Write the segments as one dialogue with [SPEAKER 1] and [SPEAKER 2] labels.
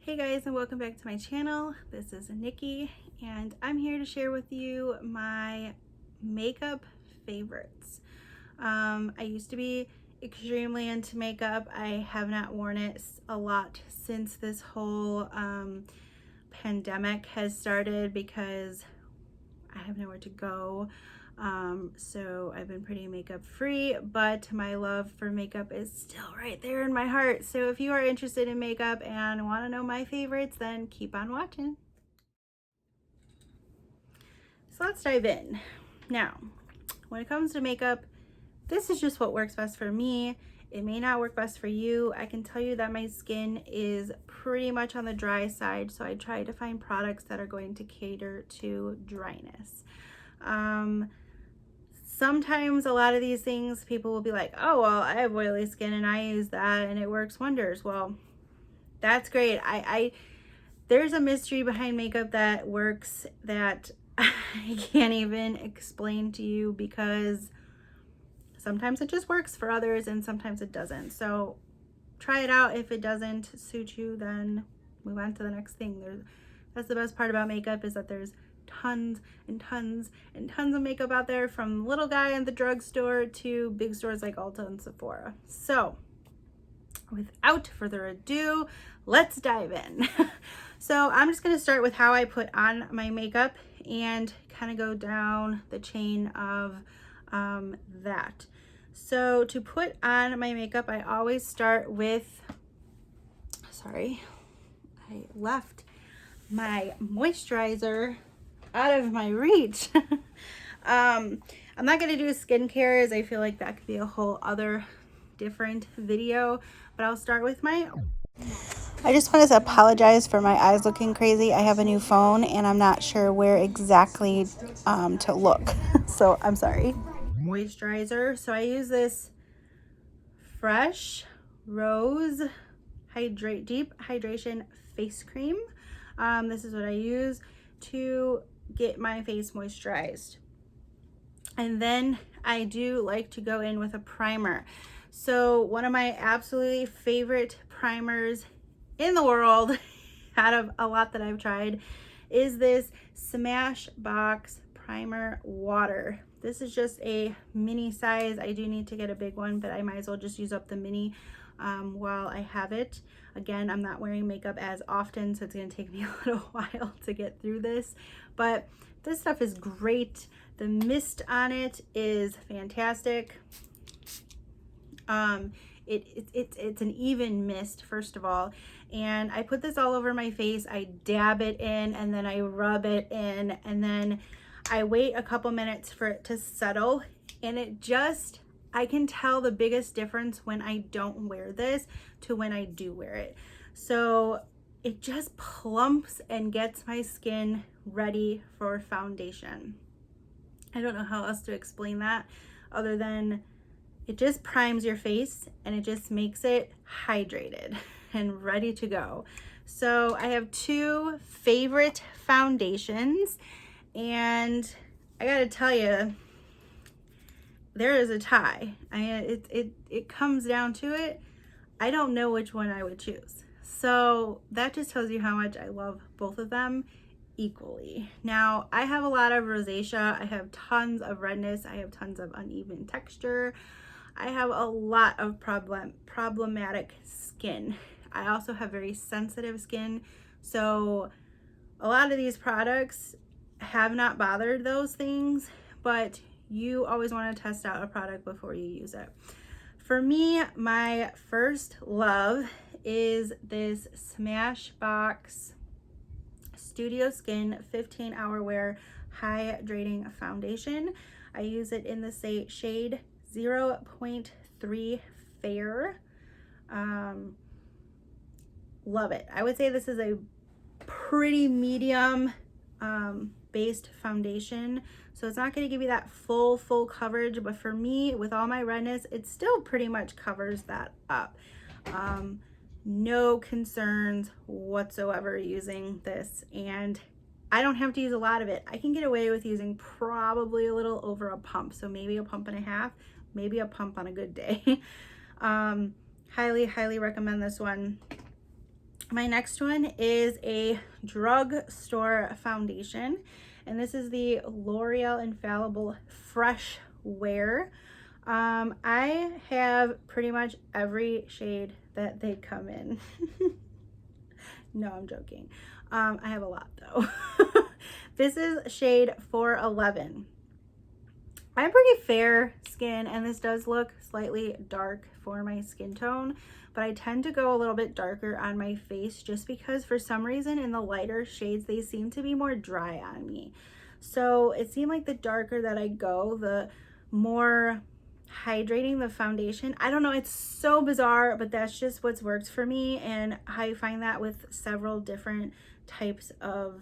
[SPEAKER 1] Hey guys, and welcome back to my channel. This is Nickie and I'm here to share with you my makeup favorites. I used to be extremely into makeup. I have not worn it a lot since this whole pandemic has started because I have nowhere to go. So I've been pretty makeup free, but my love for makeup is still right there in my heart. So if you are interested in makeup and want to know my favorites, then keep on watching. So let's dive in. Now, when it comes to makeup, this is just what works best for me. It may not work best for you. I can tell you that my skin is pretty much on the dry side, so I try to find products that are going to cater to dryness. Sometimes a lot of these things people will be like, oh well, I have oily skin and I use that and it works wonders. Well, that's great. There's a mystery behind makeup that works that I can't even explain to you, because sometimes it just works for others and sometimes it doesn't. So try it out. If it doesn't suit you, then move on to the next thing. That's the best part about makeup, is that there's tons and tons and tons of makeup out there, from little guy in the drugstore to big stores like Ulta and Sephora. So without further ado, let's dive in. So I'm just going to start with how I put on my makeup and kind of go down the chain of that. So to put on my makeup, I always start with, sorry, I left my moisturizer out of my reach. I'm not going to do skincare, as I feel like that could be a whole other different video, but I'll start with I just wanted to apologize for my eyes looking crazy. I have a new phone and I'm not sure where exactly to look. So I'm sorry. Moisturizer. So I use this Fresh Rose Deep Hydration Face Cream. This is what I use to get my face moisturized. And then I do like to go in with a primer. So one of my absolutely favorite primers in the world, out of a lot that I've tried, is this Smashbox Primer Water. This is just a mini size. I do need to get a big one, but I might as well just use up the mini while I have it. Again, I'm not wearing makeup as often, so it's going to take me a little while to get through this, but this stuff is great. The mist on it is fantastic. It's an even mist, first of all, and I put this all over my face. I dab it in and then I rub it in, and then I wait a couple minutes for it to settle, and I can tell the biggest difference when I don't wear this to when I do wear it. So it just plumps and gets my skin ready for foundation. I don't know how else to explain that other than it just primes your face and it just makes it hydrated and ready to go. So I have two favorite foundations, and I gotta tell you, there is a tie. It comes down to it. I don't know which one I would choose. So that just tells you how much I love both of them equally. Now, I have a lot of rosacea. I have tons of redness. I have tons of uneven texture. I have a lot of problematic skin. I also have very sensitive skin. So a lot of these products have not bothered those things, but you always want to test out a product before you use it. For me, my first love is this Smashbox Studio Skin 15-Hour Wear Hydrating Foundation. I use it in the shade 0.3 Fair. Love it. I would say this is a pretty medium based foundation, so it's not going to give you that full coverage, but for me, with all my redness, it still pretty much covers that up. No concerns whatsoever using this, and I don't have to use a lot of it. I can get away with using probably a little over a pump, so maybe a pump and a half, maybe a pump on a good day. Highly recommend this one. My next one is a drugstore foundation, and this is the L'Oreal Infallible Fresh Wear. I have pretty much every shade that they come in. No, I'm joking. I have a lot though. This is shade 411. I have pretty fair skin, and this does look slightly dark for my skin tone, but I tend to go a little bit darker on my face just because for some reason in the lighter shades, they seem to be more dry on me. So it seemed like the darker that I go, the more hydrating the foundation. I don't know, it's so bizarre, but that's just what's worked for me, and I find that with several different types of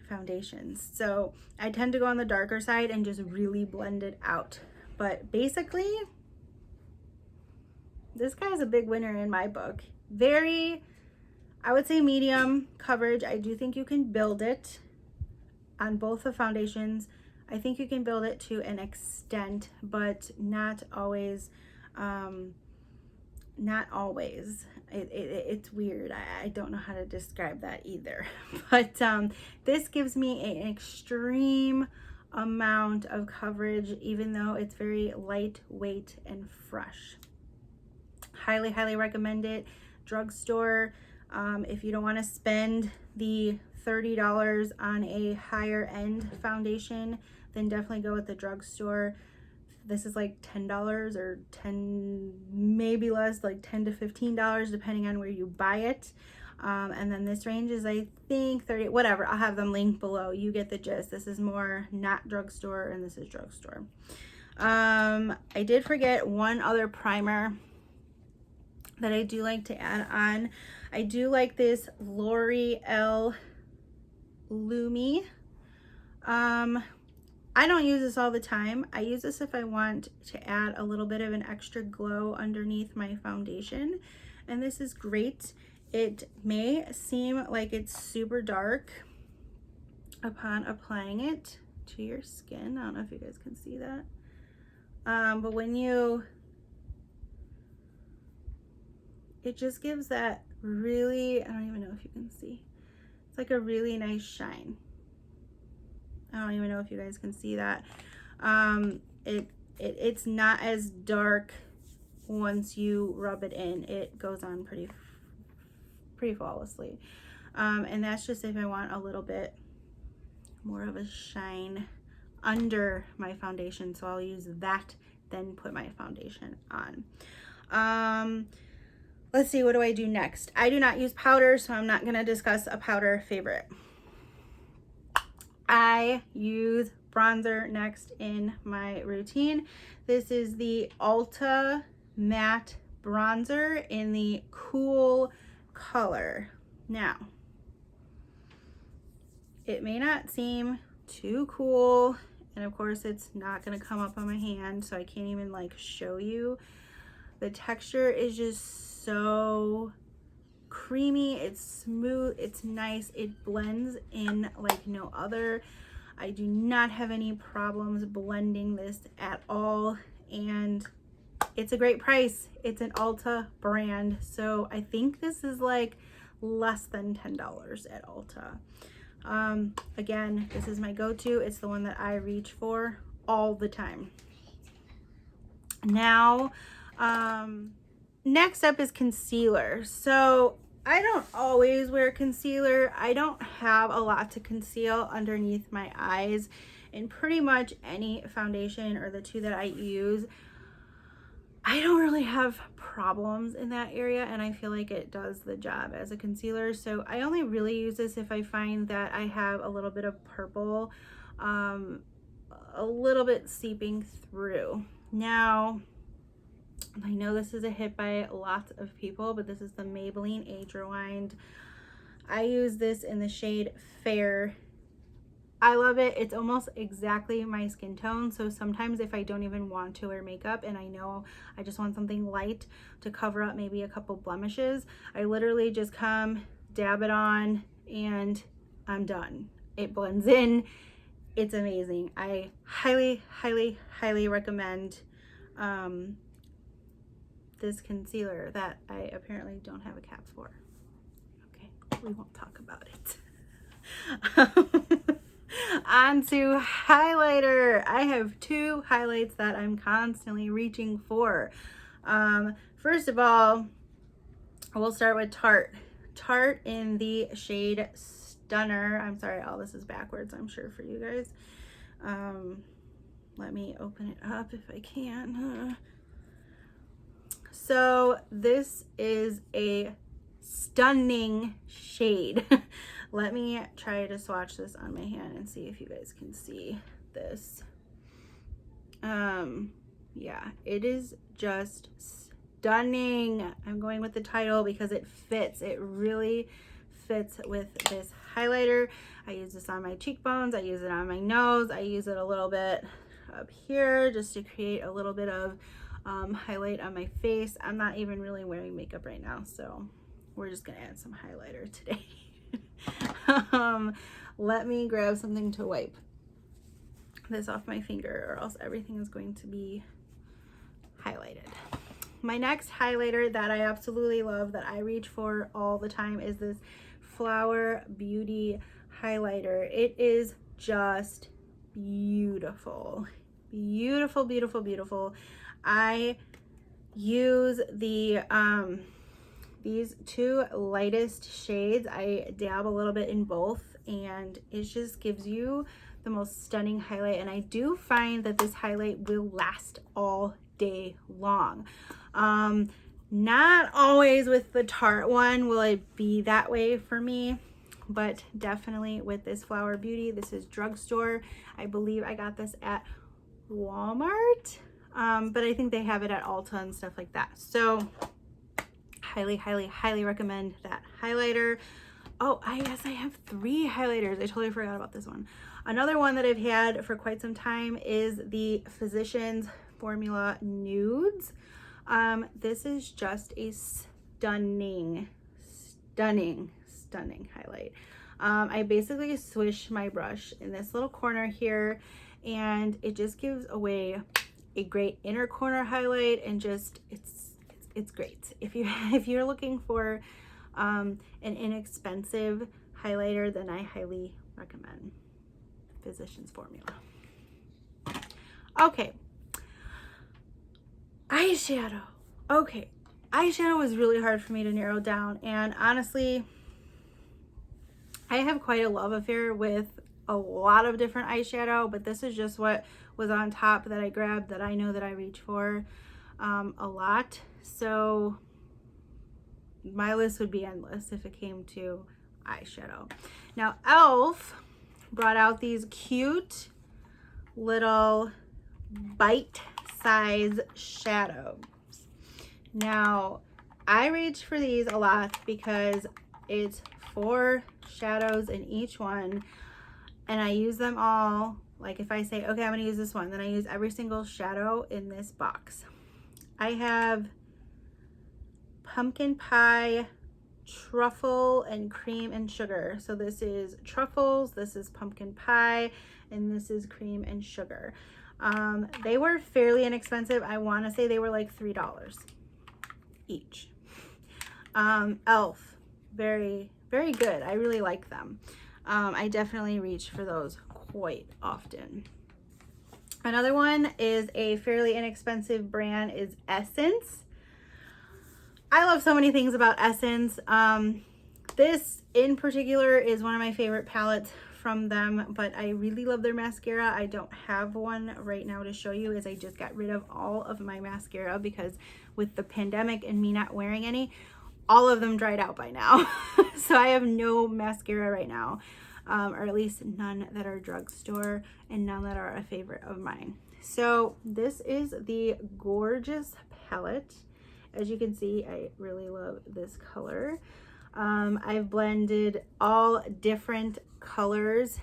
[SPEAKER 1] foundations. So I tend to go on the darker side and just really blend it out. But basically, this guy's a big winner in my book. Very, I would say medium coverage. I do think you can build it on both the foundations. I think you can build it to an extent, but not always. Not always. It's weird. I don't know how to describe that either. But this gives me an extreme amount of coverage, even though it's very lightweight and fresh. Highly, highly recommend it. Drugstore. If you don't want to spend the $30 on a higher end foundation, then definitely go with the drugstore. This is like $10 or 10, maybe less, like $10 to $15 depending on where you buy it. And then this range is, I think, 30, whatever. I'll have them linked below. You get the gist. This is more not drugstore, and this is drugstore. I did forget one other primer that I do like to add on. I do like this Loreal Lumi. I don't use this all the time. I use this if I want to add a little bit of an extra glow underneath my foundation, and this is great. It may seem like it's super dark upon applying it to your skin. I don't know if you guys can see that. But when it just gives that really, I don't even know if you can see. It's like a really nice shine. I don't even know if you guys can see that. It's not as dark once you rub it in. It goes on pretty flawlessly. And that's just if I want a little bit more of a shine under my foundation. So I'll use that, then put my foundation on. Let's see, what do I do next? I do not use powder, so I'm not gonna discuss a powder favorite. I use bronzer next in my routine. This is the Ulta Matte Bronzer in the Cool color. Now, it may not seem too cool, and of course it's not gonna come up on my hand, so I can't even like show you. The texture is just so creamy, it's smooth, it's nice, it blends in like no other. I do not have any problems blending this at all, and it's a great price. It's an Ulta brand, so I think this is like less than $10 at Ulta. Again, this is my go-to. It's the one that I reach for all the time. Now, next up is concealer. So I don't always wear concealer. I don't have a lot to conceal underneath my eyes, and pretty much any foundation or the two that I use, I don't really have problems in that area, and I feel like it does the job as a concealer. So I only really use this if I find that I have a little bit of purple, a little bit seeping through. Now, I know this is a hit by lots of people, but this is the Maybelline Age Rewind. I use this in the shade Fair. I love it. It's almost exactly my skin tone. So sometimes if I don't even want to wear makeup and I know I just want something light to cover up maybe a couple blemishes, I literally just come, dab it on, and I'm done. It blends in. It's amazing. I highly, highly, highly recommend this concealer that I apparently don't have a cap for. we won't talk about it. On to highlighter. I have two highlights that I'm constantly reaching for. First of all, we'll start with Tarte. Tarte in the shade Stunner. I'm sorry, all this is backwards, I'm sure, for you guys. Let me open it up if I can. So this is a stunning shade. Let me try to swatch this on my hand and see if you guys can see this. Yeah, it is just stunning. I'm going with the title because it fits. It really fits with this highlighter. I use this on my cheekbones. I use it on my nose. I use it a little bit up here just to create a little bit of highlight on my face. I'm not even really wearing makeup right now, so we're just gonna add some highlighter today. Let me grab something to wipe this off my finger, or else everything is going to be highlighted. My next highlighter that I absolutely love, that I reach for all the time, is this Flower Beauty highlighter. It is just beautiful. Beautiful, beautiful, beautiful. I use the these two lightest shades. I dab a little bit in both, and it just gives you the most stunning highlight. And I do find that this highlight will last all day long. Not always with the Tarte one will it be that way for me, but definitely with this Flower Beauty. This is drugstore. I believe I got this at Walmart, but I think they have it at Ulta and stuff like that. So highly, highly, highly recommend that highlighter. Oh, yes, I have 3 highlighters. I totally forgot about this one. Another one that I've had for quite some time is the Physicians Formula Nudes. This is just a stunning, stunning, stunning highlight. I basically swish my brush in this little corner here, and it just gives away a great inner corner highlight, and just it's great. If you're looking for an inexpensive highlighter, then I highly recommend Physicians Formula. Okay, eyeshadow. Okay, eyeshadow was really hard for me to narrow down, and honestly, I have quite a love affair with a lot of different eyeshadow, but this is just what was on top that I grabbed, that I know that I reach for a lot. So my list would be endless if it came to eyeshadow. Now, e.l.f. brought out these cute little bite-size shadows. Now, I reach for these a lot because it's 4 shadows in each one, and I use them all. Like if I say, okay, I'm gonna use this one, then I use every single shadow in this box. I have Pumpkin Pie, Truffle, and Cream and Sugar. So this is truffles, this is pumpkin pie, and this is cream and sugar. They were fairly inexpensive. I want to say they were like $3 each. e.l.f. very, very good. I really like them. I definitely reach for those quite often. Another one is a fairly inexpensive brand, is Essence. I love so many things about Essence. This in particular is one of my favorite palettes from them, but I really love their mascara. I don't have one right now to show you, as I just got rid of all of my mascara because with the pandemic and me not wearing any, all of them dried out by now. So I have no mascara right now, or at least none that are drugstore and none that are a favorite of mine. So this is the gorgeous palette. As you can see, I really love this color. I've blended all different colors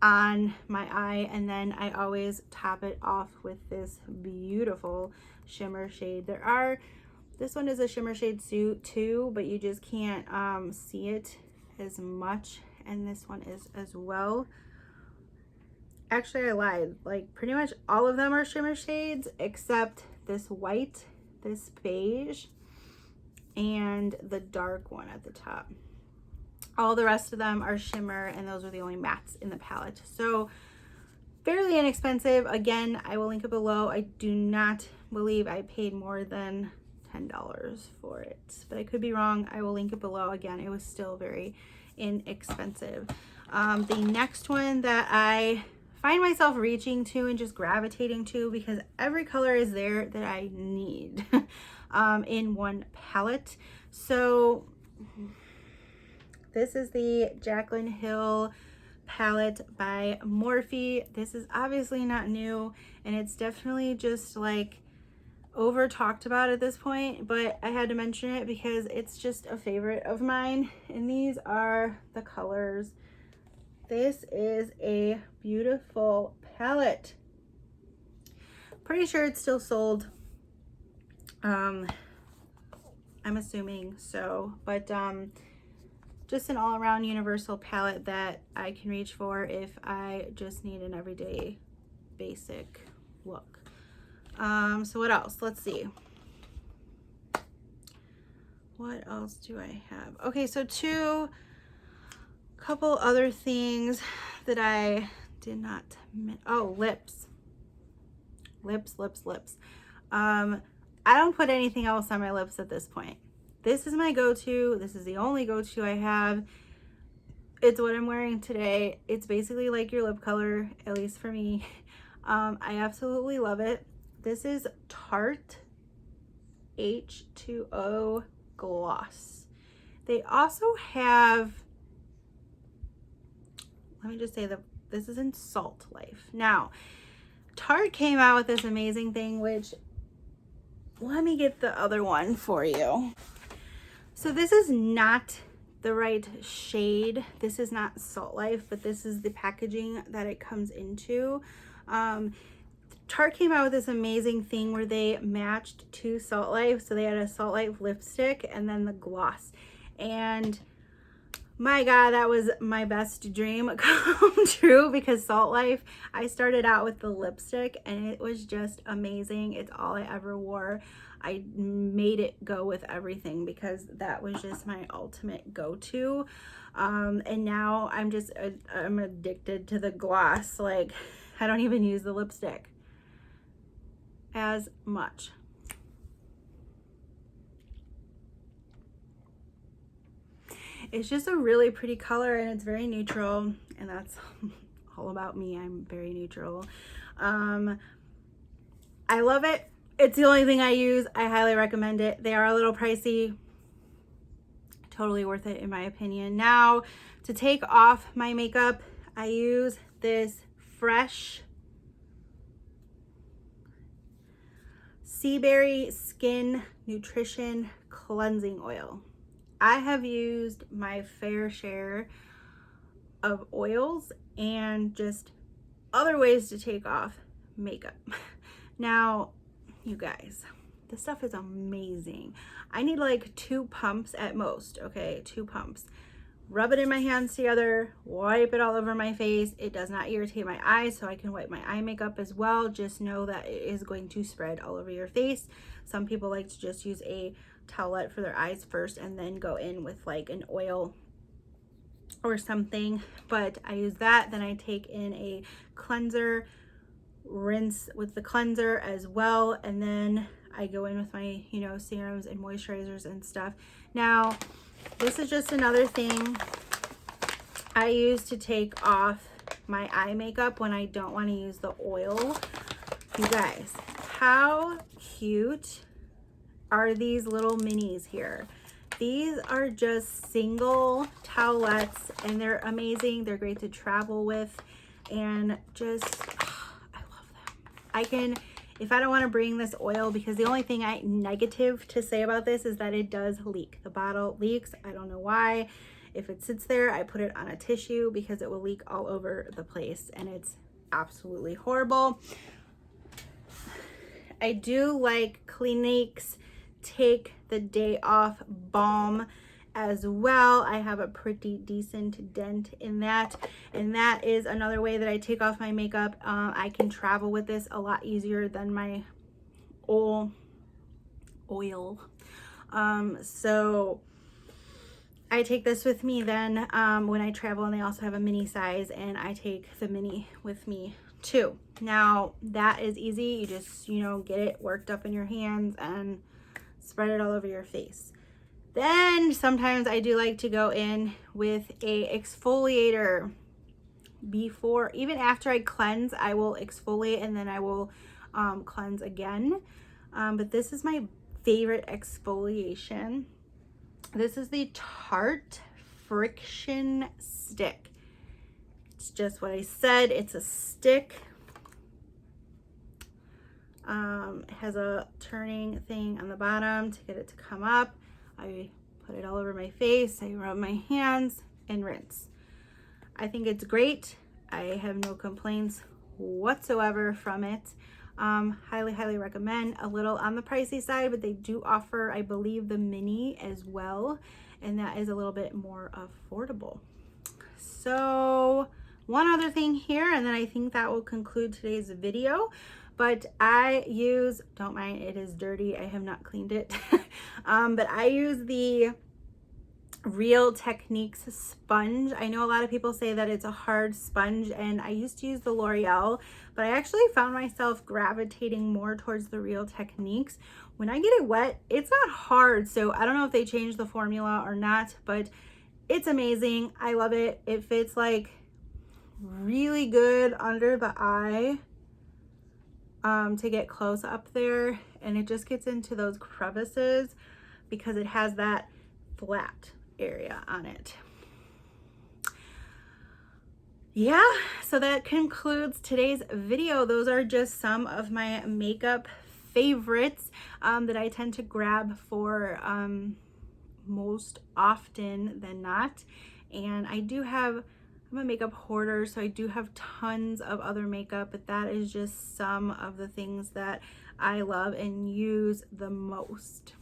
[SPEAKER 1] on my eye, and then I always top it off with this beautiful shimmer shade. This one is a shimmer shade suit too, but you just can't see it as much, and this one is as well. Actually, I lied. Like pretty much all of them are shimmer shades except this white, this beige, and the dark one at the top. All the rest of them are shimmer, and those are the only mattes in the palette. So fairly inexpensive. Again, I will link it below. I do not believe I paid more than $10 for it, but I could be wrong. I will link it below. Again, it was still very inexpensive. The next one that I find myself reaching to and just gravitating to, because every color is there that I need in one palette. So this is the Jaclyn Hill palette by Morphe. This is obviously not new, and it's definitely just like over talked about at this point, but I had to mention it because it's just a favorite of mine. And these are the colors. This is a beautiful palette. Pretty sure it's still sold. I'm assuming so, but just an all-around universal palette that I can reach for if I just need an everyday basic look. So what else? Let's see. What else do I have? Okay, so couple other things that I did not oh, lips. Lips. I don't put anything else on my lips at this point. This is my go-to. This is the only go-to I have. It's what I'm wearing today. It's basically like your lip color, at least for me. I absolutely love it. This is Tarte H2O Gloss. They also have, let me just say that this is in Salt Life. Now, Tarte came out with this amazing thing, which, let me get the other one for you. So this is not the right shade. This is not Salt Life, but this is the packaging that it comes into. Tarte came out with this amazing thing where they matched to Salt Life. So they had a Salt Life lipstick and then the gloss. And my God, that was my best dream come true, because Salt Life, I started out with the lipstick and it was just amazing. It's all I ever wore. I made it go with everything because that was just my ultimate go-to. And now I'm addicted to the gloss. Like, I don't even use the lipstick as much. It's just a really pretty color, and it's very neutral, and that's all about me. I'm very neutral. I love it. It's the only thing I use. I highly recommend it. They are a little pricey. Totally worth it in my opinion. Now, to take off my makeup, I use this Fresh Sea Berry Skin Nutrition Cleansing Oil. I have used my fair share of oils and just other ways to take off makeup. Now, you guys, this stuff is amazing. I need like 2 pumps at most, okay? 2 pumps. Rub it in my hands together, wipe it all over my face. It does not irritate my eyes, so I can wipe my eye makeup as well. Just know that it is going to spread all over your face. Some people like to just use a towelette for their eyes first and then go in with like an oil or something, but I use that. Then I take in a cleanser, rinse with the cleanser as well, and then I go in with my, you know, serums and moisturizers and stuff. Now, this is just another thing I use to take off my eye makeup when I don't want to use the oil. You guys, how cute are these little minis here? These are just single towelettes, and they're amazing. They're great to travel with, and just, I love them. I can, if I don't want to bring this oil, because the only thing negative to say about this is that it does leak. The bottle leaks. I don't know why. If it sits there, I put it on a tissue because it will leak all over the place, and it's absolutely horrible. I do like Clinique's Take the Day Off balm as well. I have a pretty decent dent in that, and that is another way that I take off my makeup. I can travel with this a lot easier than my oil. So I take this with me then when I travel, and they also have a mini size, and I take the mini with me too. Now that is easy. You just, you know, get it worked up in your hands and spread it all over your face. Then sometimes I do like to go in with a exfoliator before, even after I cleanse, I will exfoliate and then I will cleanse again. But this is my favorite exfoliation. This is the Tarte Friction Stick. It's just what I said. It's a stick. It has a turning thing on the bottom to get it to come up. I put it all over my face. I rub my hands and rinse. I think it's great. I have no complaints whatsoever from it. Highly, highly recommend. A little on the pricey side, but they do offer, I believe, the mini as well, and that is a little bit more affordable. So one other thing here, and then I think that will conclude today's video. But I use, don't mind, it is dirty. I have not cleaned it. But I use the Real Techniques sponge. I know a lot of people say that it's a hard sponge, and I used to use the L'Oreal, but I actually found myself gravitating more towards the Real Techniques. When I get it wet, it's not hard, so I don't know if they changed the formula or not, but it's amazing. I love it. It fits like really good under the eye to get close up there, and it just gets into those crevices because it has that flat area on it. Yeah, so that concludes today's video. Those are just some of my makeup favorites that I tend to grab for most often than not. And I do have, I'm a makeup hoarder, so I do have tons of other makeup, but that is just some of the things that I love and use the most.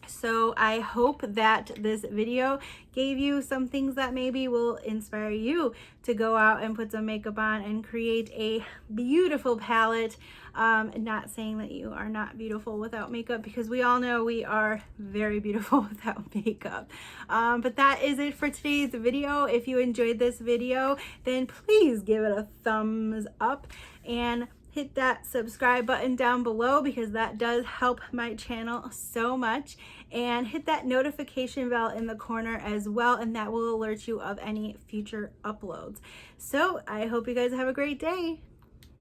[SPEAKER 1] So I hope that this video gave you some things that maybe will inspire you to go out and put some makeup on and create a beautiful palette. Not saying that you are not beautiful without makeup, because we all know we are very beautiful without makeup. But that is it for today's video. If you enjoyed this video, then please give it a thumbs up and hit that subscribe button down below, because that does help my channel so much, and hit that notification bell in the corner as well, and that will alert you of any future uploads. So I hope you guys have a great day.